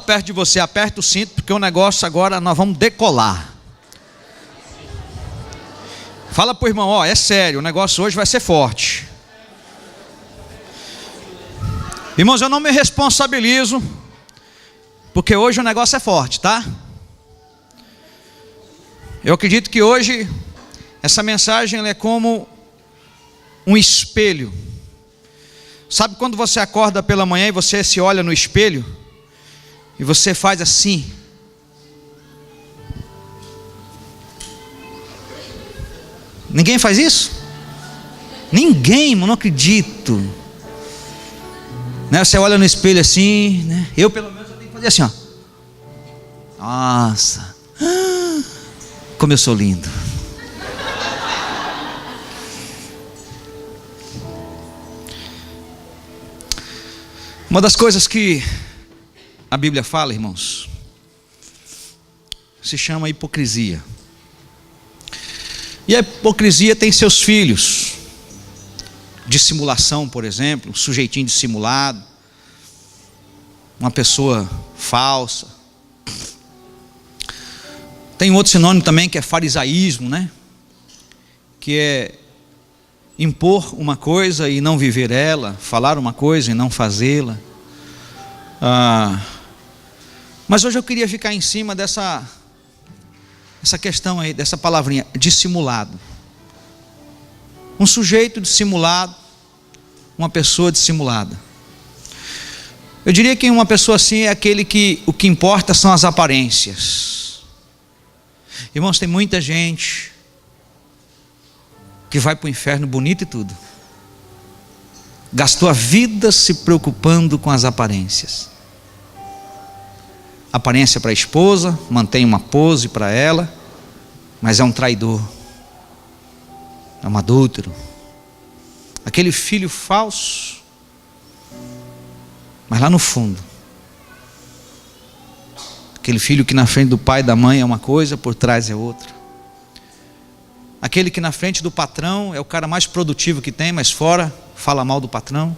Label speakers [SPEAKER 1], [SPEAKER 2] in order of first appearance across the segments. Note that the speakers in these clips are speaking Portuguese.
[SPEAKER 1] perto de você, aperta o cinto, porque o negócio agora nós vamos decolar. Fala pro irmão, ó, é sério, o negócio hoje vai ser forte. Irmãos, eu não me responsabilizo, porque hoje o negócio é forte, tá? Eu acredito que hoje essa mensagem ela é como um espelho. Sabe quando você acorda pela manhã e você se olha no espelho e você faz assim? Ninguém faz isso? Ninguém, não acredito. Né? Você olha no espelho assim, né? Eu pelo menos eu tenho que fazer assim, ó. Nossa, como eu sou lindo. Uma das coisas que a Bíblia fala, irmãos, se chama hipocrisia. E a hipocrisia tem seus filhos. Dissimulação, por exemplo, um sujeitinho dissimulado, uma pessoa falsa. Tem outro sinônimo também que é farisaísmo, né? Que é impor uma coisa e não viver ela, falar uma coisa e não fazê-la. Mas hoje eu queria ficar em cima dessa questão aí, dessa palavrinha, dissimulado. Um sujeito dissimulado, uma pessoa dissimulada. Eu diria que uma pessoa assim é aquele que o que importa são as aparências. Irmãos, tem muita gente que vai para o inferno bonito e tudo. Gastou a vida se preocupando com as aparências. Aparência para a esposa, mantém uma pose para ela, mas é um traidor, é um adúltero. Aquele filho falso, mas lá no fundo, aquele filho que na frente do pai e da mãe é uma coisa, por trás é outra. Aquele que na frente do patrão é o cara mais produtivo que tem, mas fora fala mal do patrão.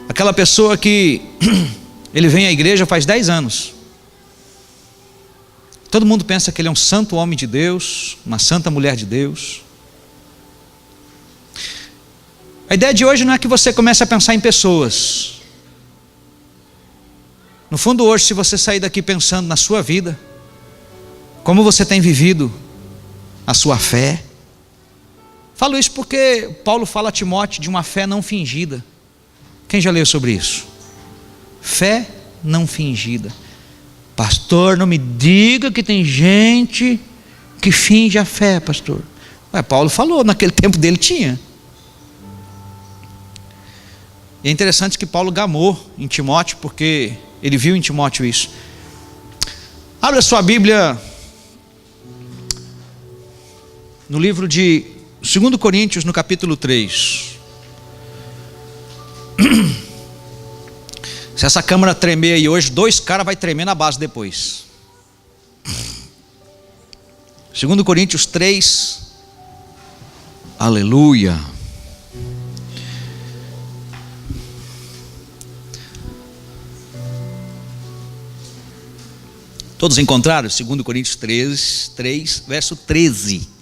[SPEAKER 1] Aquela pessoa que ele vem à igreja faz 10 anos. Todo mundo pensa que ele é um santo homem de Deus, uma santa mulher de Deus. A ideia de hoje não é que você comece a pensar em pessoas. No fundo hoje, se você sair daqui pensando na sua vida, como você tem vivido a sua fé. Falo isso porque Paulo fala a Timóteo de uma fé não fingida. Quem já leu sobre isso? Fé não fingida. Pastor, não me diga que tem gente que finge a fé, pastor. Paulo falou, naquele tempo dele tinha. E é interessante que Paulo gamou em Timóteo, porque ele viu em Timóteo isso. Abra sua Bíblia no livro de 2 Coríntios, no capítulo 3. Se essa câmera tremer aí hoje, 2 caras vai tremer na base depois. 2 Coríntios 3. Aleluia. Todos encontraram? 2 Coríntios 3, verso 13.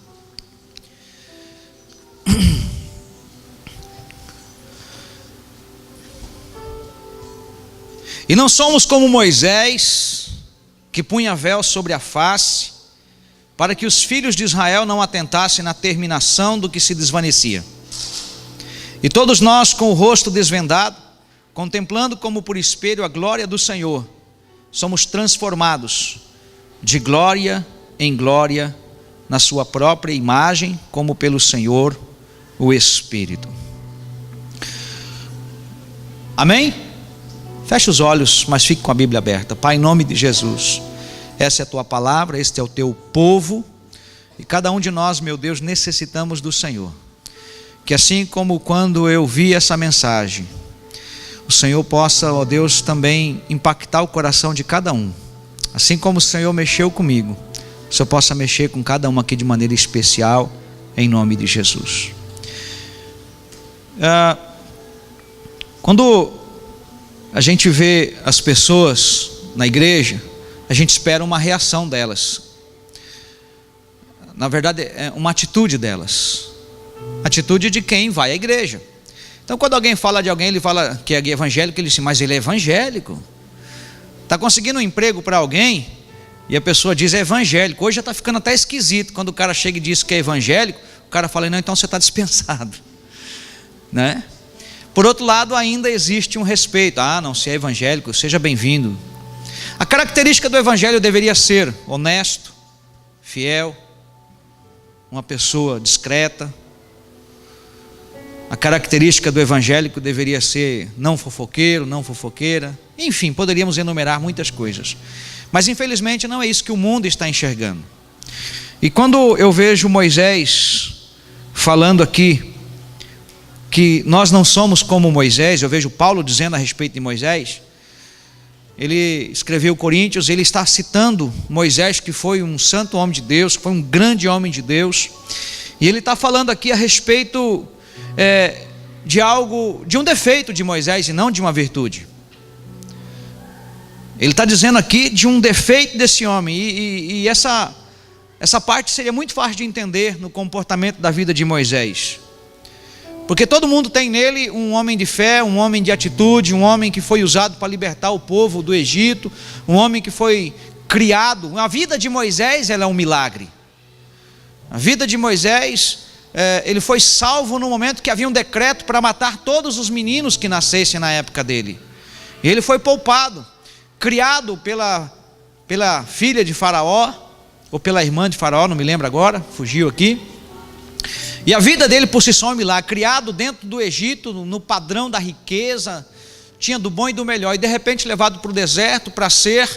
[SPEAKER 1] E não somos como Moisés, que punha véu sobre a face, para que os filhos de Israel não atentassem na terminação do que se desvanecia. E todos nós, com o rosto desvendado, contemplando como por espelho a glória do Senhor, somos transformados de glória em glória na sua própria imagem, como pelo Senhor, o Espírito. Amém? Feche os olhos, mas fique com a Bíblia aberta. Pai, em nome de Jesus, essa é a tua palavra, este é o teu povo, e cada um de nós, meu Deus, necessitamos do Senhor. Que assim como quando eu vi essa mensagem, o Senhor possa, ó Deus, também impactar o coração de cada um. Assim como o Senhor mexeu comigo, o Senhor possa mexer com cada um aqui de maneira especial, em nome de Jesus. Quando a gente vê as pessoas na igreja, a gente espera uma reação delas. Na verdade, é uma atitude delas. Atitude de quem vai à igreja. Então, quando alguém fala de alguém, ele fala que é evangélico, ele diz, mas ele é evangélico. Está conseguindo um emprego para alguém, e a pessoa diz, é evangélico. Hoje já está ficando até esquisito, quando o cara chega e diz que é evangélico, o cara fala, não, então você está dispensado, né? Por outro lado, ainda existe um respeito. Não, se é evangélico, seja bem-vindo. A característica do evangelho deveria ser honesto, fiel, uma pessoa discreta. A característica do evangélico deveria ser não fofoqueiro, não fofoqueira. Enfim, poderíamos enumerar muitas coisas. Mas infelizmente não é isso que o mundo está enxergando. E quando eu vejo Moisés falando aqui que nós não somos como Moisés, eu vejo Paulo dizendo a respeito de Moisés. Ele escreveu Coríntios, ele está citando Moisés, que foi um santo homem de Deus, que foi um grande homem de Deus. E ele está falando aqui a respeito de um defeito de Moisés e não de uma virtude. Ele está dizendo aqui de um defeito desse homem, e essa parte seria muito fácil de entender no comportamento da vida de Moisés, porque todo mundo tem nele um homem de fé, um homem de atitude, um homem que foi usado para libertar o povo do Egito, um homem que foi criado. A vida de Moisés, ela é um milagre. A vida de Moisés, ele foi salvo no momento que havia um decreto para matar todos os meninos que nascessem na época dele. E ele foi poupado, criado pela filha de Faraó, ou pela irmã de Faraó, não me lembro agora, fugiu aqui. E a vida dele por si só é um milagre, criado dentro do Egito, no padrão da riqueza, tinha do bom e do melhor, e de repente levado para o deserto para ser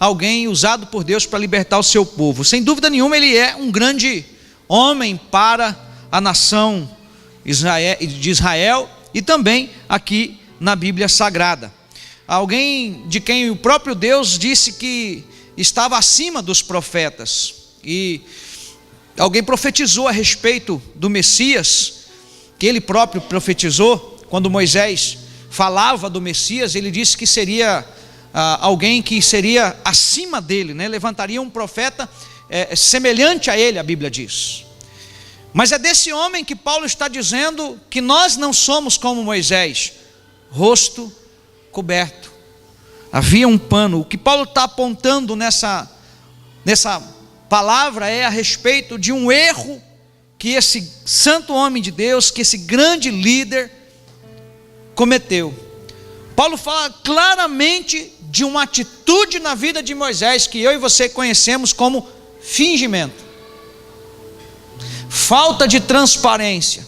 [SPEAKER 1] alguém usado por Deus para libertar o seu povo. Sem dúvida nenhuma ele é um grande homem para a nação de Israel e também aqui na Bíblia Sagrada. Alguém de quem o próprio Deus disse que estava acima dos profetas, e alguém profetizou a respeito do Messias, que ele próprio profetizou. Quando Moisés falava do Messias, ele disse que seria alguém que seria acima dele, né? Levantaria um profeta semelhante a ele, a Bíblia diz. Mas é desse homem que Paulo está dizendo que nós não somos como Moisés, rosto coberto, havia um pano. O que Paulo está apontando nessa palavra é a respeito de um erro que esse santo homem de Deus, que esse grande líder cometeu. Paulo fala claramente de uma atitude na vida de Moisés que eu e você conhecemos como fingimento, falta de transparência,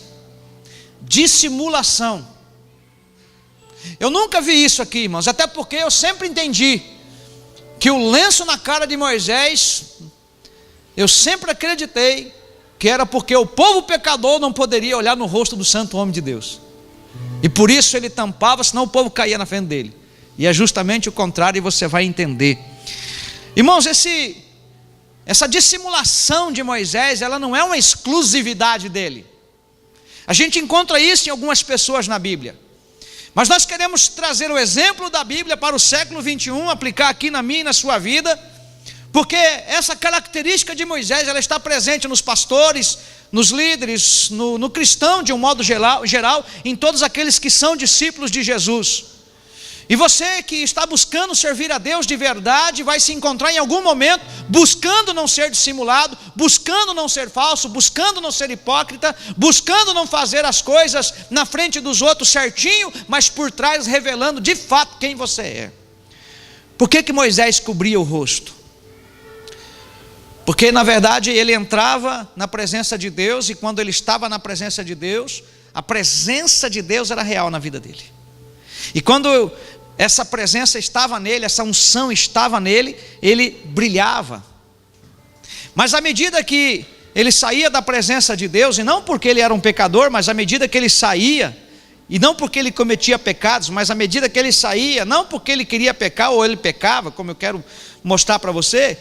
[SPEAKER 1] dissimulação. Eu nunca vi isso aqui, irmãos, até porque eu sempre entendi que o lenço na cara de Moisés, eu sempre acreditei que era porque o povo pecador não poderia olhar no rosto do santo homem de Deus, e por isso ele tampava, senão o povo caía na frente dele. E é justamente o contrário, e você vai entender. Irmãos, essa dissimulação de Moisés, ela não é uma exclusividade dele. A gente encontra isso em algumas pessoas na Bíblia, mas nós queremos trazer o exemplo da Bíblia para o século 21, aplicar aqui na minha e na sua vida, porque essa característica de Moisés, ela está presente nos pastores, nos líderes, no cristão de um modo geral, em todos aqueles que são discípulos de Jesus. E você que está buscando servir a Deus de verdade, vai se encontrar em algum momento buscando não ser dissimulado, buscando não ser falso, buscando não ser hipócrita, buscando não fazer as coisas na frente dos outros certinho, mas por trás revelando de fato quem você é. Por que Moisés cobria o rosto? Porque na verdade ele entrava na presença de Deus, e quando ele estava na presença de Deus, a presença de Deus era real na vida dele. E quando essa presença estava nele, essa unção estava nele, ele brilhava. Mas à medida que ele saía da presença de Deus, e não porque ele era um pecador, mas à medida que ele saía, e não porque ele cometia pecados, mas à medida que ele saía, não porque ele queria pecar ou ele pecava, como eu quero mostrar para você,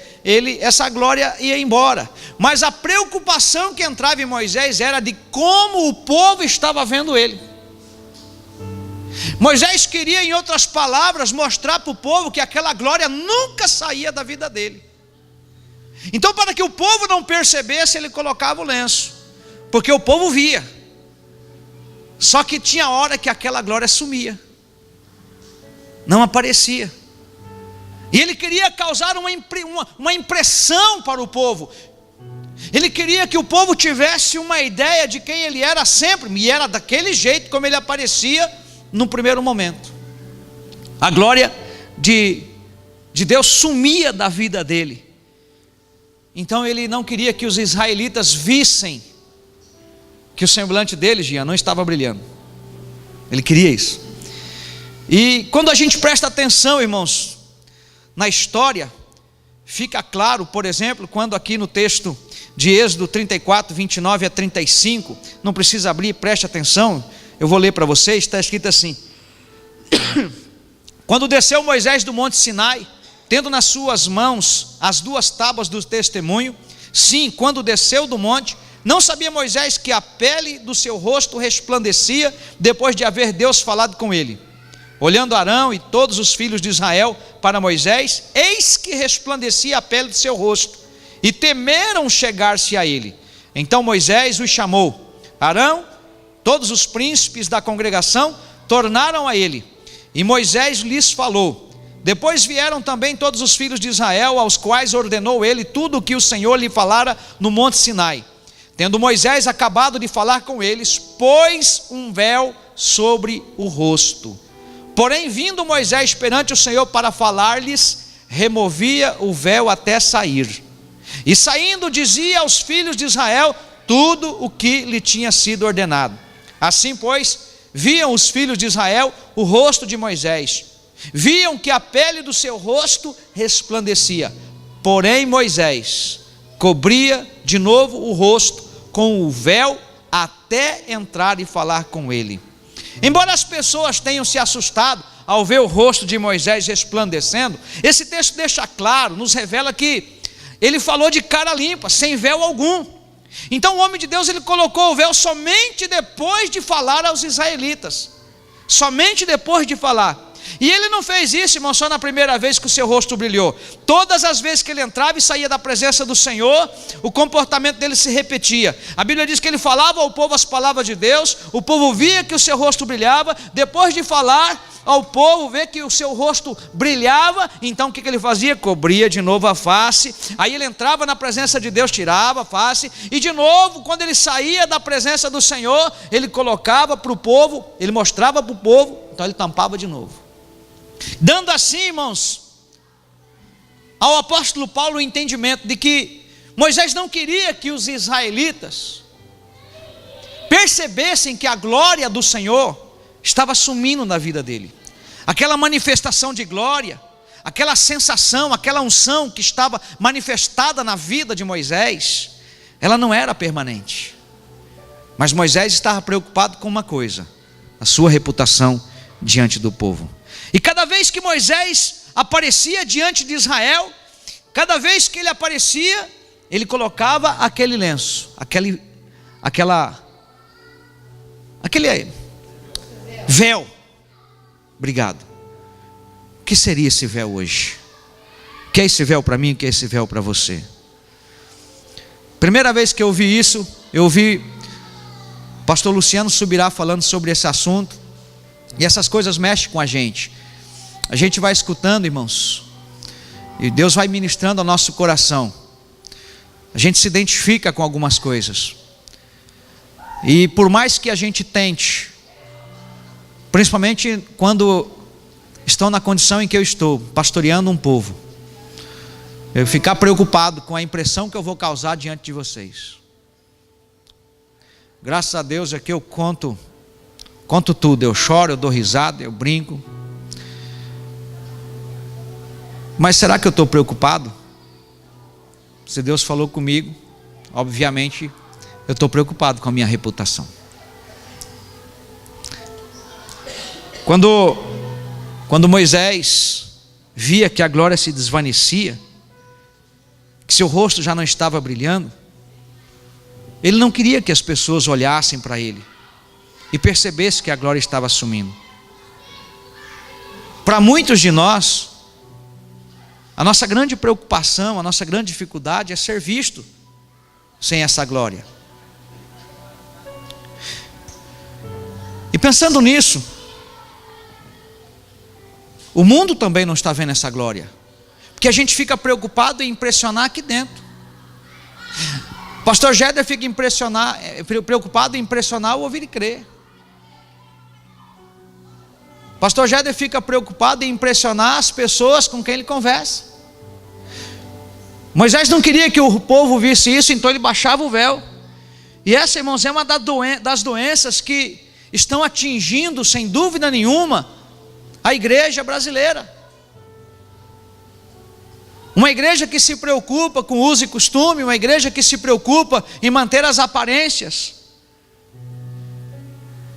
[SPEAKER 1] essa glória ia embora. Mas a preocupação que entrava em Moisés era de como o povo estava vendo ele. Moisés queria, em outras palavras, mostrar para o povo que aquela glória nunca saía da vida dele. Então, para que o povo não percebesse, ele colocava o lenço, porque o povo via. Só que tinha hora que aquela glória sumia, não aparecia. E ele queria causar uma impressão para o povo. Ele queria que o povo tivesse uma ideia de quem ele era sempre, e era daquele jeito como ele aparecia no primeiro momento. A glória de Deus sumia da vida dele. Então ele não queria que os israelitas vissem que o semblante dele, Jean, não estava brilhando. Ele queria isso. E quando a gente presta atenção, irmãos, na história, fica claro, por exemplo, quando aqui no texto de Êxodo 34, 29 a 35, não precisa abrir, preste atenção, eu vou ler para vocês, está escrito assim: quando desceu Moisés do monte Sinai, tendo nas suas mãos as 2 tábuas do testemunho, sim, quando desceu do monte, não sabia Moisés que a pele do seu rosto resplandecia, depois de haver Deus falado com ele. Olhando Arão e todos os filhos de Israel para Moisés, eis que resplandecia a pele do seu rosto, e temeram chegar-se a ele. Então Moisés os chamou. Arão, todos os príncipes da congregação, tornaram a ele, e Moisés lhes falou. Depois vieram também todos os filhos de Israel, aos quais ordenou ele tudo o que o Senhor lhe falara no monte Sinai. Tendo Moisés acabado de falar com eles, pôs um véu sobre o rosto. Porém, vindo Moisés perante o Senhor para falar-lhes, removia o véu até sair. E saindo, dizia aos filhos de Israel tudo o que lhe tinha sido ordenado. Assim, pois, viam os filhos de Israel o rosto de Moisés. Viam que a pele do seu rosto resplandecia. Porém, Moisés cobria de novo o rosto com o véu até entrar e falar com ele. Embora as pessoas tenham se assustado ao ver o rosto de Moisés resplandecendo, esse texto deixa claro, nos revela que ele falou de cara limpa, sem véu algum. Então o homem de Deus, ele colocou o véu somente depois de falar aos israelitas, somente depois de falar. E ele não fez isso, irmão, só na primeira vez que o seu rosto brilhou. Todas as vezes que ele entrava e saía da presença do Senhor, o comportamento dele se repetia. A Bíblia diz que ele falava ao povo as palavras de Deus, o povo via que o seu rosto brilhava. Depois de falar ao povo, ver que o seu rosto brilhava, então o que ele fazia? Cobria de novo a face. Aí ele entrava na presença de Deus, tirava a face, e de novo, quando ele saía da presença do Senhor, ele colocava para o povo, ele mostrava para o povo, então ele tampava de novo. Dando assim, irmãos, ao apóstolo Paulo o entendimento de que Moisés não queria que os israelitas percebessem que a glória do Senhor estava sumindo na vida dele. Aquela manifestação de glória, aquela sensação, aquela unção que estava manifestada na vida de Moisés, ela não era permanente. Mas Moisés estava preocupado com uma coisa: a sua reputação diante do povo. E cada vez que Moisés aparecia diante de Israel, cada vez que ele aparecia, ele colocava aquele lenço, aquele véu. Obrigado. O que seria esse véu hoje? O que é esse véu para mim? O que é esse véu para você? Primeira vez que eu ouvi isso, eu ouvi o pastor Luciano Subirá falando sobre esse assunto. E essas coisas mexem com a gente. A gente vai escutando, irmãos, e Deus vai ministrando ao nosso coração. A gente se identifica com algumas coisas. E por mais que a gente tente, principalmente quando estão na condição em que eu estou, pastoreando um povo, eu ficar preocupado com a impressão que eu vou causar diante de vocês. Graças a Deus é que eu conto tudo, eu choro, eu dou risada, eu brinco. Mas será que eu estou preocupado? Se Deus falou comigo, obviamente eu estou preocupado com a minha reputação. Quando Moisés via que a glória se desvanecia, que seu rosto já não estava brilhando, ele não queria que as pessoas olhassem para ele e percebessem que a glória estava sumindo. Para muitos de nós, a nossa grande preocupação, a nossa grande dificuldade é ser visto sem essa glória. E pensando nisso, o mundo também não está vendo essa glória, porque a gente fica preocupado em impressionar aqui dentro. Pastor Jéder fica preocupado em impressionar o ouvir e crer. Pastor Jéder fica preocupado em impressionar as pessoas com quem ele conversa. Moisés não queria que o povo visse isso, então ele baixava o véu. E essa, irmãos, é uma das doenças que estão atingindo, sem dúvida nenhuma, a igreja brasileira. Uma igreja que se preocupa com uso e costume, uma igreja que se preocupa em manter as aparências,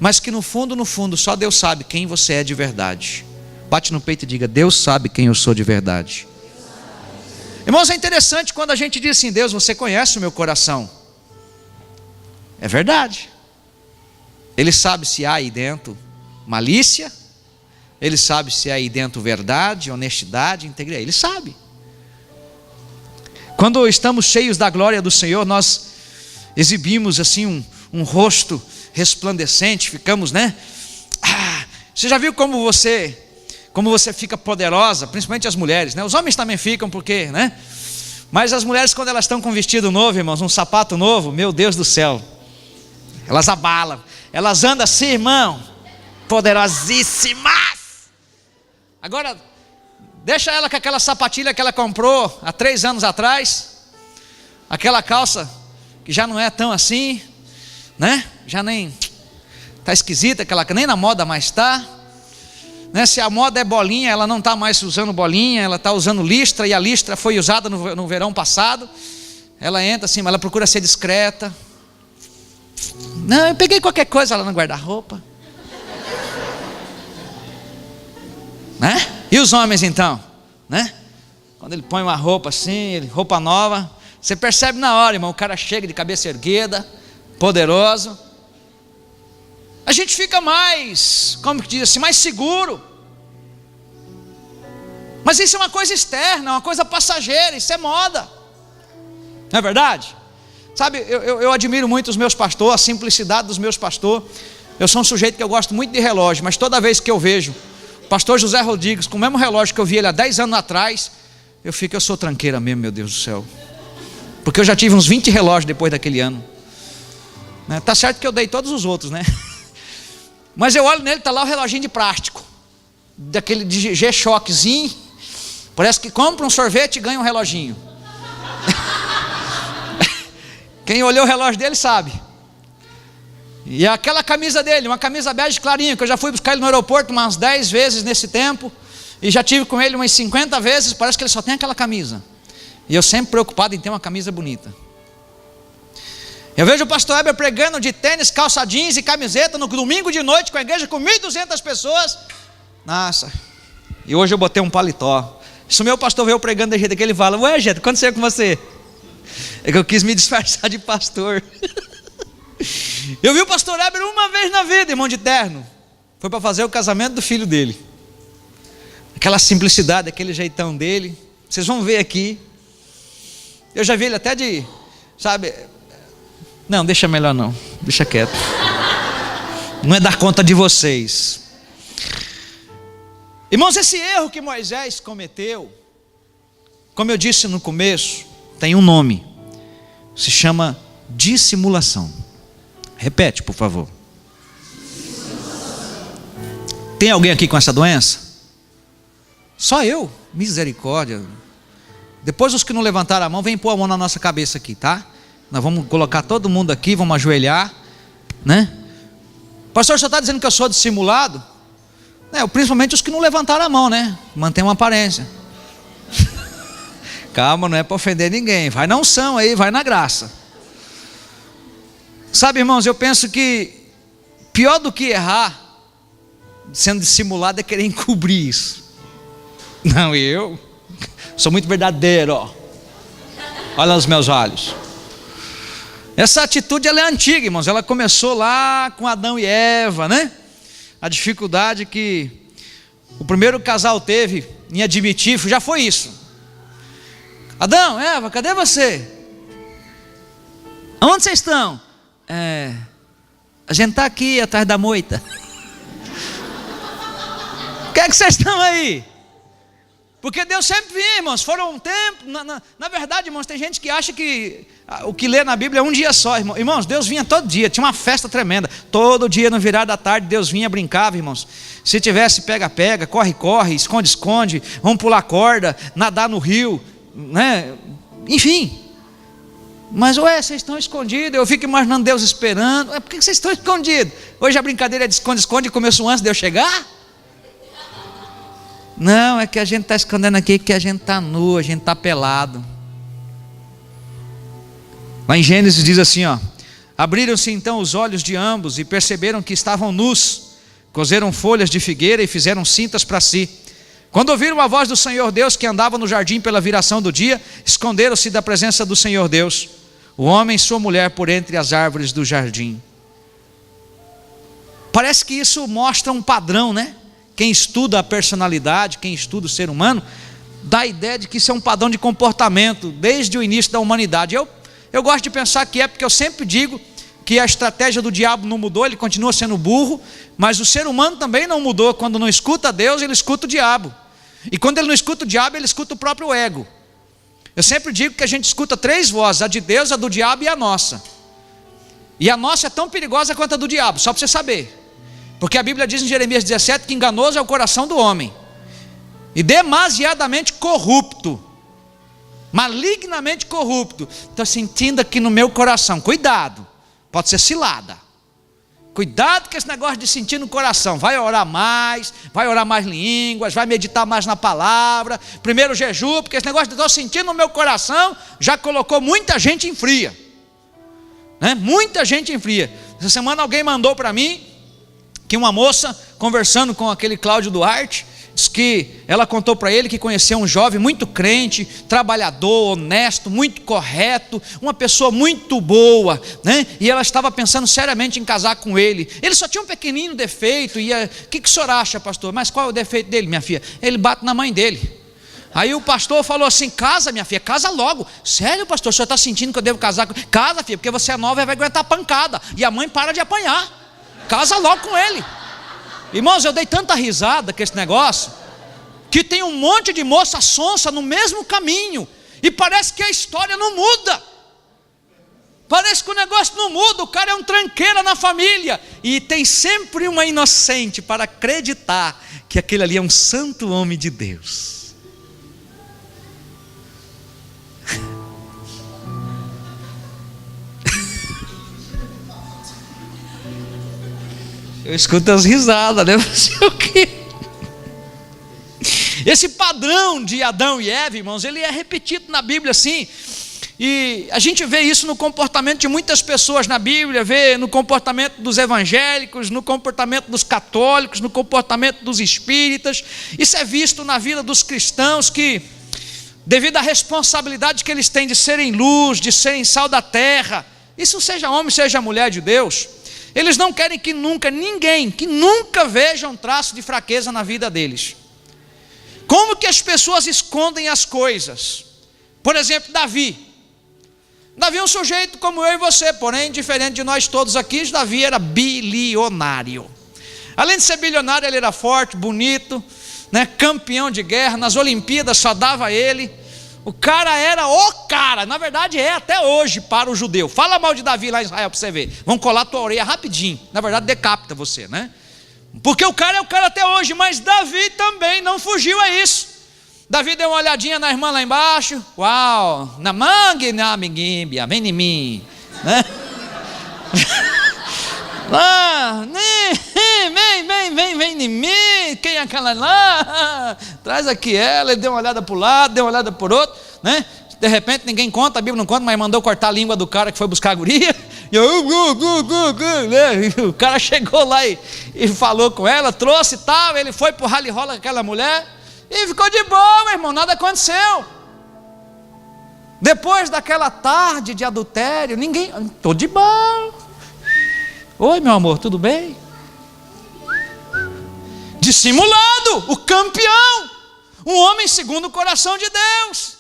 [SPEAKER 1] mas que no fundo, só Deus sabe quem você é de verdade. Bate no peito e diga: Deus sabe quem eu sou de verdade. Irmãos, é interessante quando a gente diz assim: Deus, você conhece o meu coração. É verdade. Ele sabe se há aí dentro malícia, Ele sabe se há aí dentro verdade, honestidade, integridade. Ele sabe. Quando estamos cheios da glória do Senhor, nós exibimos assim um rosto resplandecente, ficamos, né? Você já viu como você fica poderosa, principalmente as mulheres, né? Os homens também ficam, porque, né? Mas as mulheres, quando elas estão com um vestido novo, irmãos, um sapato novo, meu Deus do céu, elas abalam, elas andam assim, irmão, poderosíssimas. Agora, deixa ela com aquela sapatilha que ela comprou há 3 anos atrás, aquela calça que já não é tão assim, né? Já nem está esquisita, aquela que nem na moda mais está, né? Se a moda é bolinha, ela não está mais usando bolinha, ela está usando listra, e a listra foi usada no verão passado. Ela entra assim, mas ela procura ser discreta. Não, eu peguei qualquer coisa lá no guarda-roupa, né? E os homens então, né? Quando ele põe uma roupa assim, roupa nova, você percebe na hora, irmão, o cara chega de cabeça erguida, poderoso. A gente fica mais, como que diz assim, mais seguro. Mas isso é uma coisa externa, é uma coisa passageira, isso é moda. Não é verdade? Sabe, eu admiro muito os meus pastores, a simplicidade dos meus pastores. Eu sou um sujeito que eu gosto muito de relógio, mas toda vez que eu vejo pastor José Rodrigues com o mesmo relógio que eu vi ele há 10 anos atrás, eu sou tranqueira mesmo, meu Deus do céu, porque eu já tive uns 20 relógios depois daquele ano, né? Tá certo que eu dei todos os outros, né? Mas eu olho nele, está lá o reloginho de plástico, daquele de G-Shockzinho, parece que compra um sorvete e ganha um reloginho. Quem olhou o relógio dele sabe. E aquela camisa dele, uma camisa bege clarinha, que eu já fui buscar ele no aeroporto umas 10 vezes nesse tempo, e já tive com ele umas 50 vezes, parece que ele só tem aquela camisa. E eu sempre preocupado em ter uma camisa bonita. Eu vejo o pastor Heber pregando de tênis, calça jeans e camiseta no domingo de noite com a igreja com 1.200 pessoas. Nossa, e hoje eu botei um paletó. Se o meu pastor veio pregando de jeito que ele fala: ué, Jeto, o que aconteceu com você? É que eu quis me disfarçar de pastor. Eu vi o pastor Heber uma vez na vida, irmão, de terno. Foi para fazer o casamento do filho dele. Aquela simplicidade, aquele jeitão dele. Vocês vão ver aqui. Eu já vi ele até de, sabe, não, deixa melhor não, deixa quieto. Não é dar conta de vocês. Irmãos, esse erro que Moisés cometeu, como eu disse no começo, tem um nome. Se chama dissimulação. Repete, por favor. Tem alguém aqui com essa doença? Só eu? Misericórdia. Depois os que não levantaram a mão, vem pôr a mão na nossa cabeça aqui, tá? Nós vamos colocar todo mundo aqui, vamos ajoelhar, né? Pastor, você está dizendo que eu sou dissimulado? Principalmente os que não levantaram a mão, né? Mantém uma aparência. Calma, não é para ofender ninguém. Vai na unção aí, vai na graça. Sabe, irmãos, eu penso que pior do que errar sendo dissimulado é querer encobrir isso. Não, eu sou muito verdadeiro, ó. Olha nos meus olhos. Essa atitude ela é antiga, irmãos. Ela começou lá com Adão e Eva, né? A dificuldade que o primeiro casal teve em admitir, já foi isso. Adão, Eva, cadê você? Onde vocês estão? A gente está aqui atrás da moita. O que é que vocês estão aí? Porque Deus sempre vinha, irmãos, foram um tempo, na verdade, irmãos, tem gente que acha que o que lê na Bíblia é um dia só, irmãos, Deus vinha todo dia, tinha uma festa tremenda, todo dia no virar da tarde Deus vinha, brincava, irmãos, se tivesse pega, corre, esconde, vamos pular corda, nadar no rio, né? Enfim, mas vocês estão escondidos, eu fico imaginando Deus esperando, por que vocês estão escondidos? Hoje a brincadeira é de esconde, começou antes de eu chegar? Não, é que a gente está escondendo aqui que a gente está nu, a gente está pelado. Lá em Gênesis diz assim, abriram-se então os olhos de ambos e perceberam que estavam nus, coseram folhas de figueira e fizeram cintas para si. Quando ouviram a voz do Senhor Deus que andava no jardim pela viração do dia, esconderam-se da presença do Senhor Deus, o homem e sua mulher por entre as árvores do jardim. Parece que isso mostra um padrão, né? Quem estuda a personalidade, quem estuda o ser humano, dá a ideia de que isso é um padrão de comportamento desde o início da humanidade. Eu gosto de pensar que é, porque eu sempre digo que a estratégia do diabo não mudou, ele continua sendo burro, mas o ser humano também não mudou. Quando não escuta Deus, ele escuta o diabo, e quando ele não escuta o diabo, ele escuta o próprio ego. Eu sempre digo que a gente escuta 3 vozes, a de Deus, a do diabo e a nossa, e a nossa é tão perigosa quanto a do diabo, só para você saber. Porque a Bíblia diz em Jeremias 17 que enganoso é o coração do homem, e demasiadamente corrupto, malignamente corrupto. Estou sentindo aqui no meu coração, cuidado, pode ser cilada. Cuidado com esse negócio de sentir no coração. Vai orar mais línguas, vai meditar mais na palavra, primeiro jejum, porque esse negócio de estou sentindo no meu coração já colocou muita gente em fria, né? Muita gente em fria. Essa semana alguém mandou para mim que uma moça, conversando com aquele Cláudio Duarte, diz que ela contou para ele que conheceu um jovem muito crente, trabalhador, honesto, muito correto, uma pessoa muito boa, né? E ela estava pensando seriamente em casar com ele. Ele só tinha um pequenino defeito, e o que o senhor acha, pastor? Mas qual é o defeito dele, minha filha? Ele bate na mãe dele. Aí o pastor falou assim: casa, minha filha, casa logo. Sério, pastor, o senhor está sentindo que eu devo casar com... Casa, filha, porque você é nova e vai aguentar pancada, e a mãe para de apanhar. Casa logo com ele. Irmãos, eu dei tanta risada com esse negócio, que tem um monte de moça sonsa no mesmo caminho, e parece que a história não muda, parece que o negócio não muda. O cara é um tranqueira na família, e tem sempre uma inocente para acreditar que aquele ali é um santo homem de Deus. Eu escuto as risadas, né? O quê? Esse padrão de Adão e Eva, irmãos, ele é repetido na Bíblia, sim. E a gente vê isso no comportamento de muitas pessoas na Bíblia, vê no comportamento dos evangélicos, no comportamento dos católicos, no comportamento dos espíritas. Isso é visto na vida dos cristãos, que devido à responsabilidade que eles têm de serem luz, de serem sal da terra, isso seja homem, seja mulher de Deus, eles não querem que nunca, ninguém, que nunca veja um traço de fraqueza na vida deles. Como que as pessoas escondem as coisas? Por exemplo, Davi é um sujeito como eu e você, porém diferente de nós todos aqui. Davi era bilionário. Além de ser bilionário, ele era forte, bonito, né? Campeão de guerra, nas Olimpíadas só dava ele. O cara era o cara, na verdade é até hoje para o judeu. Fala mal de Davi lá em Israel para você ver, vão colar tua orelha rapidinho, na verdade decapita você, né? Porque o cara é o cara até hoje. Mas Davi também não fugiu a isso. Davi deu uma olhadinha na irmã lá embaixo, uau, na mangue, na amiguinha, vem em mim, né? Vem em mim, quem é aquela lá? Traz aqui ela. Ele deu uma olhada para o lado, deu uma olhada por outro, né? De repente ninguém conta, a Bíblia não conta, mas mandou cortar a língua do cara que foi buscar a guria. E o cara chegou lá e falou com ela, trouxe e tal. Ele foi pro rally rola com aquela mulher e ficou de boa, meu irmão, nada aconteceu. Depois daquela tarde de adultério, ninguém, estou de boa. Oi, meu amor, tudo bem? De dissimulado, o campeão, um homem segundo o coração de Deus.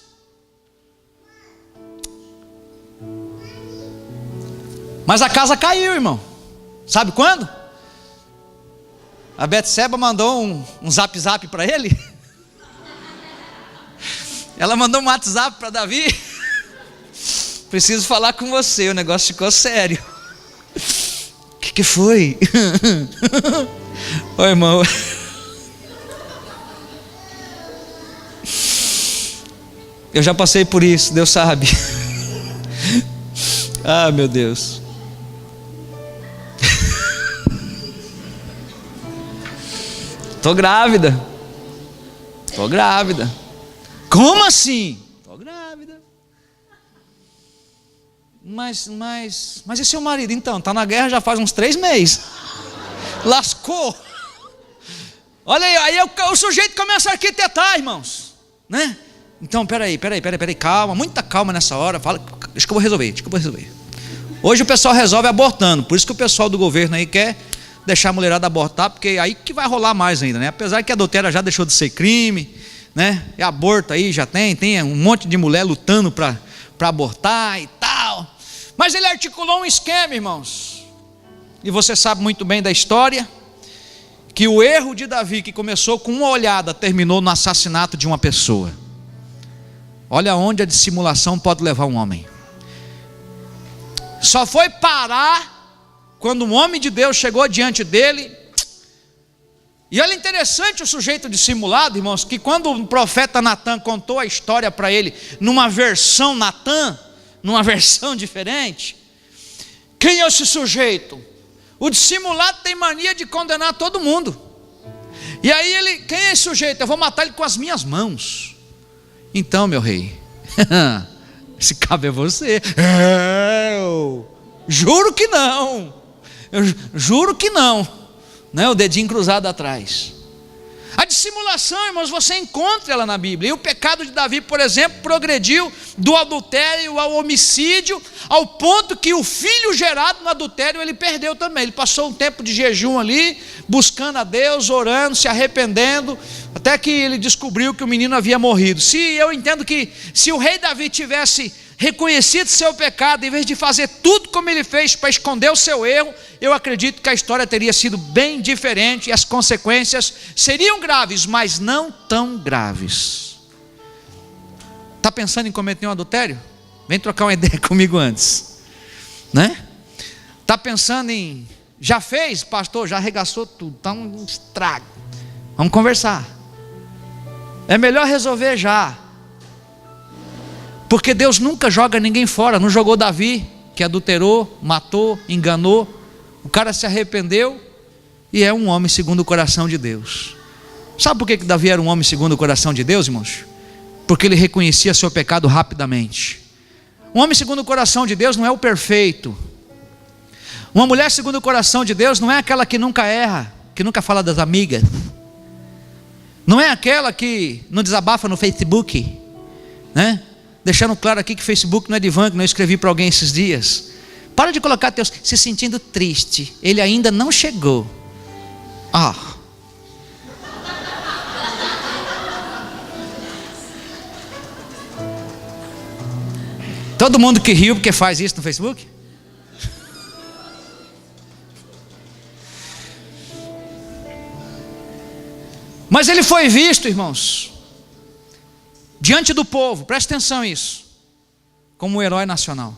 [SPEAKER 1] Mas a casa caiu, irmão. Sabe quando? A Betseba mandou um zap para ele. Ela mandou um WhatsApp para Davi. Preciso falar com você, o negócio ficou sério. O que foi? Oi, irmão. Eu já passei por isso, Deus sabe. Ah, meu Deus. Tô grávida. Como assim? Tô grávida. Mas e seu marido? Então, tá na guerra já faz uns 3 meses. Lascou. Olha aí o sujeito começa a arquitetar, irmãos, né? Então, peraí, calma, muita calma nessa hora. Fala, deixa que eu vou resolver. Hoje o pessoal resolve abortando. Por isso que o pessoal do governo aí quer deixar a mulherada abortar, porque aí que vai rolar mais ainda, né? Apesar que a adultério já deixou de ser crime, né? E aborto aí já tem um monte de mulher lutando para abortar e tal. Mas ele articulou um esquema, irmãos. E você sabe muito bem da história, que o erro de Davi, que começou com uma olhada, terminou no assassinato de uma pessoa. Olha onde a dissimulação pode levar um homem. Só foi parar quando um homem de Deus chegou diante dele. E olha interessante o sujeito dissimulado, irmãos, que quando o profeta Natã contou a história para ele, numa versão Natã, numa versão diferente, quem é esse sujeito? O dissimulado tem mania de condenar todo mundo. E aí quem é esse sujeito? Eu vou matar ele com as minhas mãos. Então, meu rei, esse cabo é você. Juro que não. Eu juro que não, né? O dedinho cruzado atrás. A dissimulação, irmãos, você encontra ela na Bíblia. E o pecado de Davi, por exemplo, progrediu do adultério ao homicídio, ao ponto que o filho gerado no adultério ele perdeu também. Ele passou um tempo de jejum ali, buscando a Deus, orando, se arrependendo, até que ele descobriu que o menino havia morrido. Eu entendo que se o rei Davi tivesse reconhecido seu pecado, em vez de fazer tudo como ele fez para esconder o seu erro, eu acredito que a história teria sido bem diferente e as consequências seriam graves, mas não tão graves. Está pensando em cometer um adultério? Vem trocar uma ideia comigo antes, né? Está pensando em... Já fez, pastor? Já arregaçou tudo, está um estrago. Vamos conversar. É melhor resolver já. Porque Deus nunca joga ninguém fora. Não jogou Davi, que adulterou, matou, enganou. O cara se arrependeu e é um homem segundo o coração de Deus. Sabe por que Davi era um homem segundo o coração de Deus, irmãos? Porque ele reconhecia seu pecado rapidamente. Um homem segundo o coração de Deus não é o perfeito. Uma mulher segundo o coração de Deus não é aquela que nunca erra, que nunca fala das amigas. Não é aquela que não desabafa no Facebook, né? Deixando claro aqui que Facebook não é divã, que não escrevi para alguém esses dias. Para de colocar Deus se sentindo triste, ele ainda não chegou. Todo mundo que riu porque faz isso no Facebook? Mas ele foi visto, irmãos, diante do povo, presta atenção nisso, como um herói nacional.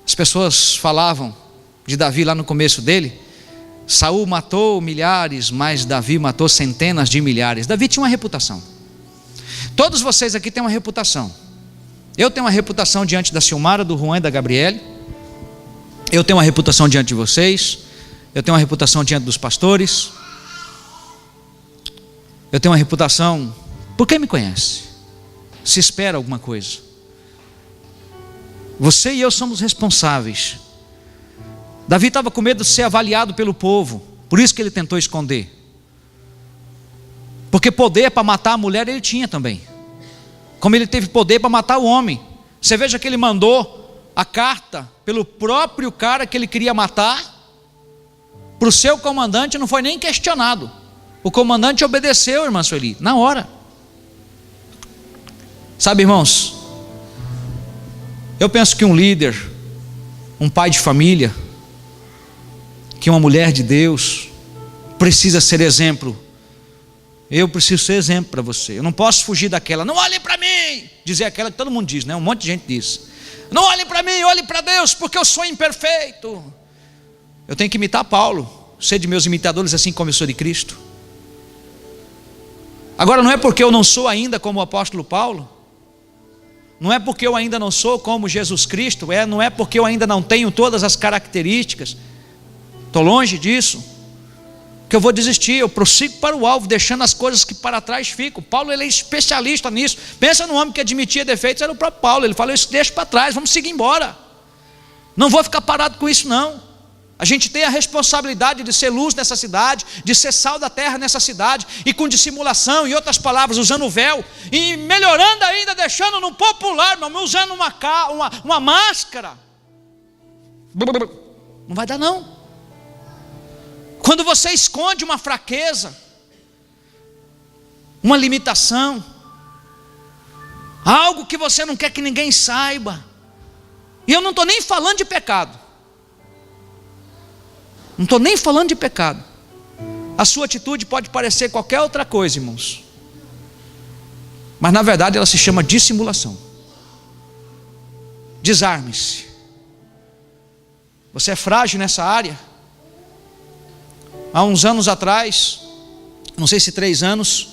[SPEAKER 1] As pessoas falavam de Davi lá no começo dele. Saul matou milhares, mas Davi matou centenas de milhares. Davi tinha uma reputação. Todos vocês aqui têm uma reputação. Eu tenho uma reputação diante da Silmara, do Juan e da Gabriele. Eu tenho uma reputação diante de vocês. Eu tenho uma reputação diante dos pastores. Eu tenho uma reputação... Por quem me conhece? Se espera alguma coisa. Você e eu somos responsáveis. Davi estava com medo de ser avaliado pelo povo. Por isso que ele tentou esconder. Porque poder para matar a mulher ele tinha também. Como ele teve poder para matar o homem. Você veja que ele mandou a carta pelo próprio cara que ele queria matar. Para o seu comandante não foi nem questionado. O comandante obedeceu, irmã Sueli, na hora. Sabe, irmãos, eu penso que um líder, um pai de família, que uma mulher de Deus precisa ser exemplo. Eu preciso ser exemplo para você. Eu não posso fugir daquela, não olhem para mim, dizer aquela que todo mundo diz, né? Um monte de gente diz, não olhem para mim, olhem para Deus, porque eu sou imperfeito. Eu tenho que imitar Paulo, ser de meus imitadores assim como eu sou de Cristo. Agora não é porque eu não sou ainda como o apóstolo Paulo, não é porque eu ainda não sou como Jesus Cristo, não é porque eu ainda não tenho todas as características, estou longe disso, que eu vou desistir. Eu prossigo para o alvo, deixando as coisas que para trás ficam. Paulo, ele é especialista nisso. Pensa no homem que admitia defeitos, era o próprio Paulo. Ele falou, isso deixa para trás, vamos seguir embora, não vou ficar parado com isso não. A gente tem a responsabilidade de ser luz nessa cidade, de ser sal da terra nessa cidade, e com dissimulação, em outras palavras, usando o véu, e melhorando ainda, deixando no popular, usando uma máscara. Não vai dar não. Quando você esconde uma fraqueza, uma limitação, algo que você não quer que ninguém saiba, e eu não estou nem falando de pecado, não estou nem falando de pecado. A sua atitude pode parecer qualquer outra coisa, irmãos, mas na verdade ela se chama dissimulação. Desarme-se. Você é frágil nessa área. Há uns anos atrás, não sei se 3 anos,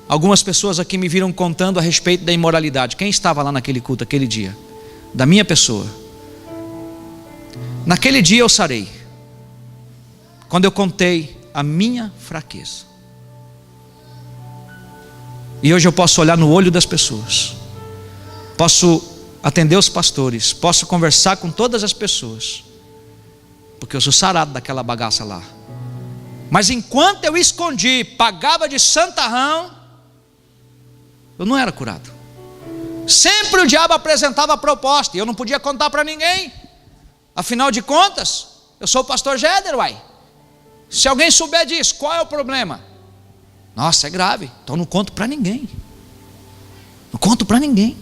[SPEAKER 1] algumas pessoas aqui me viram contando a respeito da imoralidade. Quem estava lá naquele culto, aquele dia? Da minha pessoa. Naquele dia eu sarei, quando eu contei a minha fraqueza. E hoje eu posso olhar no olho das pessoas, posso atender os pastores, posso conversar com todas as pessoas, porque eu sou sarado daquela bagaça lá. Mas enquanto eu escondi, pagava de santarrão, eu não era curado. Sempre o diabo apresentava a proposta, e eu não podia contar para ninguém. Afinal de contas, eu sou o pastor Géder, uai. Se alguém souber disso, qual é o problema? Nossa, é grave, então não conto para ninguém. Não conto para ninguém.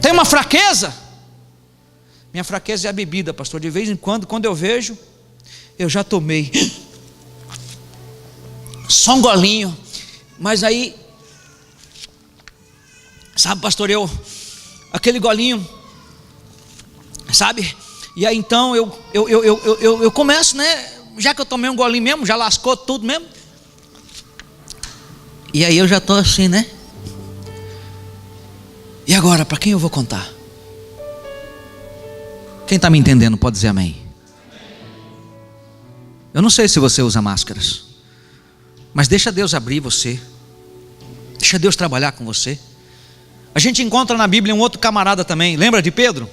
[SPEAKER 1] Tem uma fraqueza? Minha fraqueza é a bebida, pastor. De vez em quando eu vejo, eu já tomei só um golinho, mas aí, sabe, pastor, aquele golinho, sabe? E aí então eu começo, né? Já que eu tomei um golinho mesmo, já lascou tudo mesmo. E aí eu já estou assim, né? E agora, para quem eu vou contar? Quem está me entendendo pode dizer amém. Eu não sei se você usa máscaras, mas deixa Deus abrir você, deixa Deus trabalhar com você. A gente encontra na Bíblia um outro camarada também, lembra de Pedro?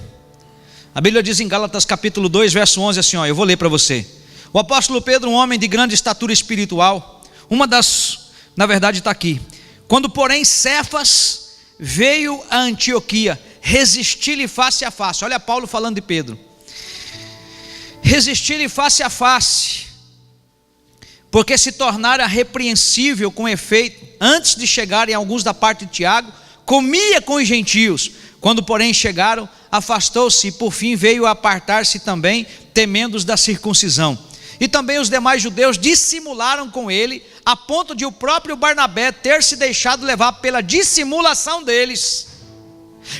[SPEAKER 1] A Bíblia diz em Gálatas capítulo 2, verso 11 assim, eu vou ler para você. O apóstolo Pedro, um homem de grande estatura espiritual, na verdade está aqui. Quando porém Cefas veio a Antioquia, resisti-lhe face a face. Olha Paulo falando de Pedro. Resisti-lhe face a face, porque se tornara repreensível com efeito, antes de chegarem alguns da parte de Tiago, comia com os gentios. Quando porém chegaram, afastou-se e por fim veio a apartar-se também, temendo os da circuncisão. E também os demais judeus dissimularam com ele, a ponto de o próprio Barnabé ter se deixado levar pela dissimulação deles.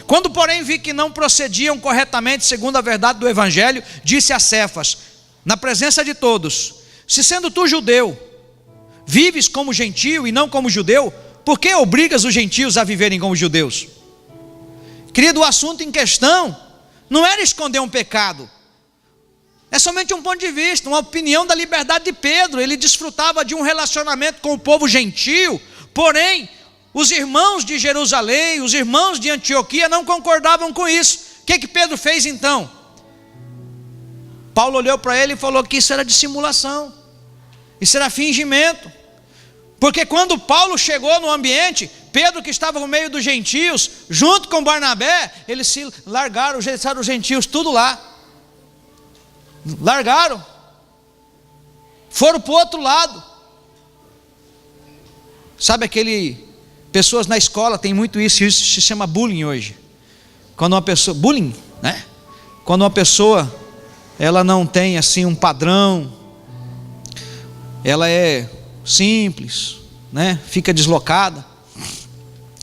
[SPEAKER 1] Quando porém vi que não procediam corretamente segundo a verdade do evangelho, disse a Cefas, na presença de todos: se sendo tu judeu, vives como gentio e não como judeu, por que obrigas os gentios a viverem como judeus? Querido, o assunto em questão não era esconder um pecado, é somente um ponto de vista, uma opinião da liberdade de Pedro. Ele desfrutava de um relacionamento com o povo gentio, porém os irmãos de Jerusalém, os irmãos de Antioquia não concordavam com isso. O que Pedro fez então? Paulo olhou para ele e falou que isso era dissimulação, isso era fingimento. Porque quando Paulo chegou no ambiente, Pedro, que estava no meio dos gentios, junto com Barnabé, eles se largaram, deixaram os gentios tudo lá. Largaram. Foram para o outro lado. Sabe pessoas na escola tem muito isso se chama bullying hoje. Quando uma pessoa, bullying, né? Quando uma pessoa, ela não tem assim um padrão, ela é simples, né? Fica deslocada.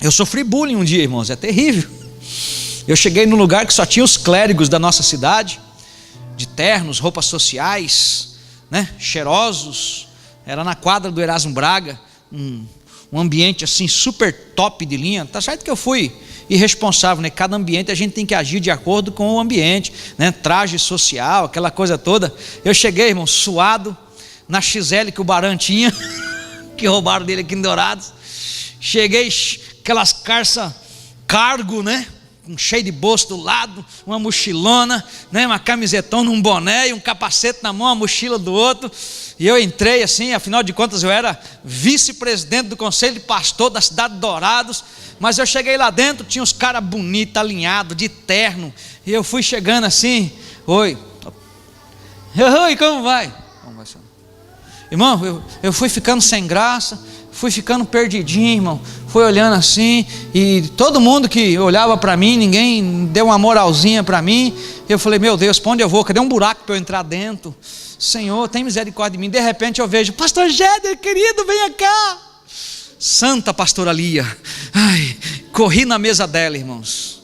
[SPEAKER 1] Eu sofri bullying um dia, irmãos, é terrível. Eu cheguei num lugar que só tinha os clérigos da nossa cidade, de ternos, roupas sociais, né? Cheirosos. Era na quadra do Erasmo Braga, um ambiente assim super top de linha. Tá certo que eu fui irresponsável, né? Cada ambiente a gente tem que agir de acordo com o ambiente, né? Traje social, aquela coisa toda. Eu cheguei, irmão, suado, na XL que o Baran tinha, que roubaram dele aqui em Dourados. Cheguei, aquelas calças cargo, né? Cheio de bolso do lado, uma mochilona, né? Uma camisetona, um boné e um capacete na mão, uma mochila do outro. E eu entrei assim, afinal de contas eu era vice-presidente do conselho de pastor da cidade de Dourados. Mas eu cheguei lá dentro, tinha uns caras bonitos, alinhados, de terno. E eu fui chegando assim, oi, como vai? Irmão, eu fui ficando sem graça, fui ficando perdidinho, irmão. Fui olhando assim, e todo mundo que olhava para mim, ninguém deu uma moralzinha para mim. Eu falei, meu Deus, para onde eu vou? Cadê um buraco para eu entrar dentro? Senhor, tem misericórdia de mim. De repente eu vejo, pastor Jéder, querido, venha cá. Santa pastora Lia. Ai, corri na mesa dela, irmãos.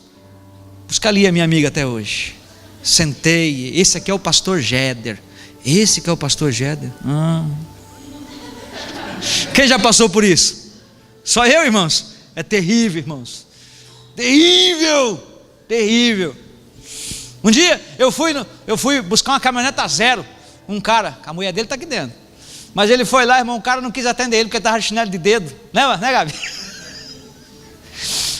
[SPEAKER 1] Busca a Lia, minha amiga, até hoje. Sentei, esse aqui é o pastor Jéder. Esse que é o pastor Jéder. Quem já passou por isso? Só eu, irmãos? É terrível, irmãos. Terrível, terrível. Um dia eu fui buscar uma caminhoneta zero. Um cara, a mulher dele está aqui dentro. Mas ele foi lá, irmão, o cara não quis atender ele porque estava de chinelo de dedo. Lembra, né, Gabi?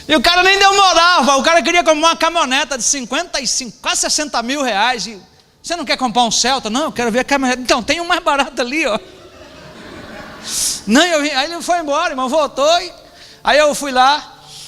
[SPEAKER 1] E o cara nem deu moral. O cara queria comprar uma caminhoneta de 55, quase 60 mil reais. E você não quer comprar um Celta? Não, eu quero ver a caminhoneta. Então, tem um mais barato ali, ó. Não, aí ele foi embora, irmão, voltou. Aí eu fui lá,